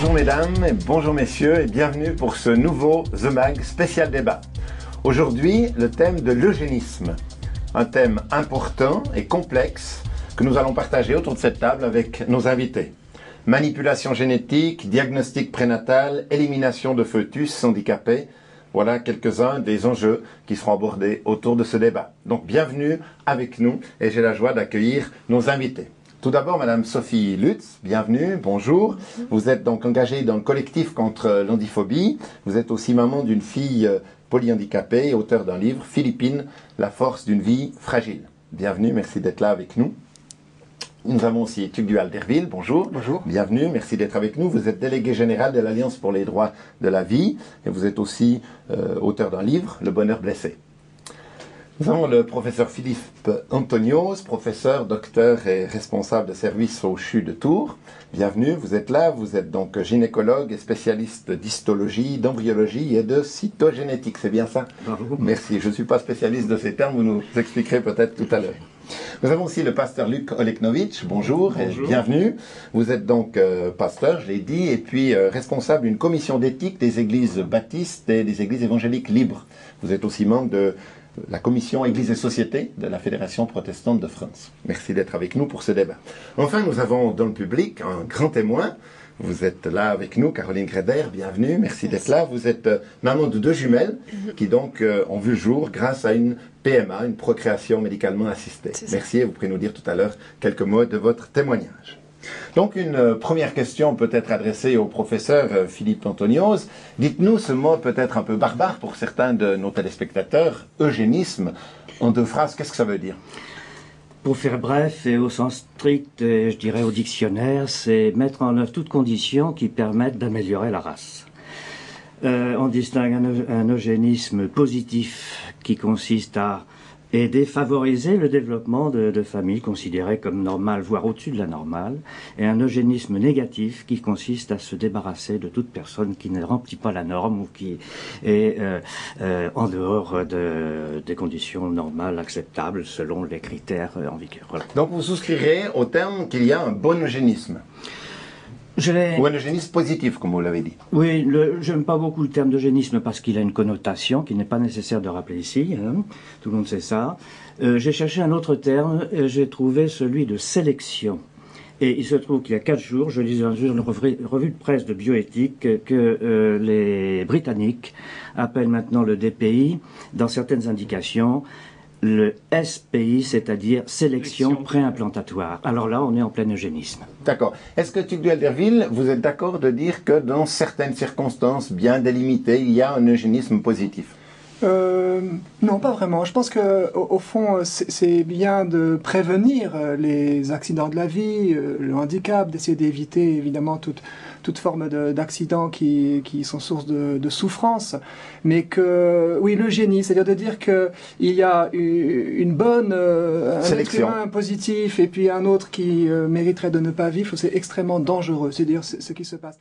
Bonjour mesdames et bonjour messieurs et bienvenue pour ce nouveau The Mag spécial débat. Aujourd'hui, le thème de l'eugénisme, un thème important et complexe que nous allons partager autour de cette table avec nos invités. Manipulation génétique, diagnostic prénatal, élimination de fœtus handicapés, voilà quelques-uns des enjeux qui seront abordés autour de ce débat. Donc bienvenue avec nous et j'ai la joie d'accueillir nos invités. Tout d'abord, Madame Sophie Lutz, bienvenue, bonjour. Vous êtes donc engagée dans le collectif contre l'handiphobie. Vous êtes aussi maman d'une fille polyhandicapée et auteur d'un livre, Philippine, la force d'une vie fragile. Bienvenue, merci d'être là avec nous. Nous avons aussi Tugdual Derville, bonjour. Bonjour. Bienvenue, merci d'être avec nous. Vous êtes délégué général de l'Alliance pour les droits de la vie et vous êtes aussi auteur d'un livre, Le bonheur blessé. Nous avons le professeur Philippe Antonios, professeur, docteur et responsable de service au CHU de Tours. Bienvenue, vous êtes là, vous êtes donc gynécologue et spécialiste d'histologie, d'embryologie et de cytogénétique, c'est bien ça? Bravo. Merci, je ne suis pas spécialiste de ces termes, vous nous expliquerez peut-être tout à l'heure. Nous avons aussi le pasteur Luc Oleknovitch, bonjour, et bienvenue. Vous êtes donc pasteur, je l'ai dit, et puis responsable d'une commission d'éthique des églises baptistes et des églises évangéliques libres. Vous êtes aussi membre de la commission Église et Société de la Fédération protestante de France. Merci d'être avec nous pour ce débat. Enfin, nous avons dans le public un grand témoin. Vous êtes là avec nous, Caroline Greder, bienvenue, merci d'être là. Vous êtes maman de 2 jumelles qui donc ont vu le jour grâce à une PMA, une procréation médicalement assistée. Merci et vous pourrez nous dire tout à l'heure quelques mots de votre témoignage. Donc une première question peut être adressée au professeur Philippe Antonios. Dites-nous ce mot peut-être un peu barbare pour certains de nos téléspectateurs, eugénisme. En 2 phrases, qu'est-ce que ça veut dire? Pour faire bref et au sens strict, et je dirais au dictionnaire, c'est mettre en œuvre toutes conditions qui permettent d'améliorer la race. On distingue un eugénisme positif qui consiste à aider, favoriser le développement de familles considérées comme normales, voire au-dessus de la normale, et un eugénisme négatif qui consiste à se débarrasser de toute personne qui ne remplit pas la norme ou qui est en dehors des conditions normales, acceptables, selon les critères en vigueur. Voilà. Donc vous souscrirez au terme qu'il y a un bon eugénisme. Ou un eugénisme positif, comme vous l'avez dit. Oui, j'aime pas beaucoup le terme d'eugénisme parce qu'il a une connotation qui n'est pas nécessaire de rappeler ici. Hein. Tout le monde sait ça. J'ai cherché un autre terme, j'ai trouvé celui de sélection. Et il se trouve qu'il y a 4 jours, je lisais un jour une revue de presse de bioéthique que les Britanniques appellent maintenant le DPI, dans certaines indications, le SPI, c'est-à-dire sélection préimplantatoire. Alors là, on est en plein eugénisme. D'accord. Est-ce que Tugdual Derville, vous êtes d'accord de dire que dans certaines circonstances bien délimitées, il y a un eugénisme positif? Non, pas vraiment. Je pense que au fond, c'est bien de prévenir les accidents de la vie, le handicap, d'essayer d'éviter évidemment toute forme d'accidents qui sont source de souffrance. Mais que, oui, l'eugénie, c'est-à-dire de dire que il y a une bonne un être humain positif et puis un autre qui mériterait de ne pas vivre, c'est extrêmement dangereux. C'est-à-dire ce qui se passe.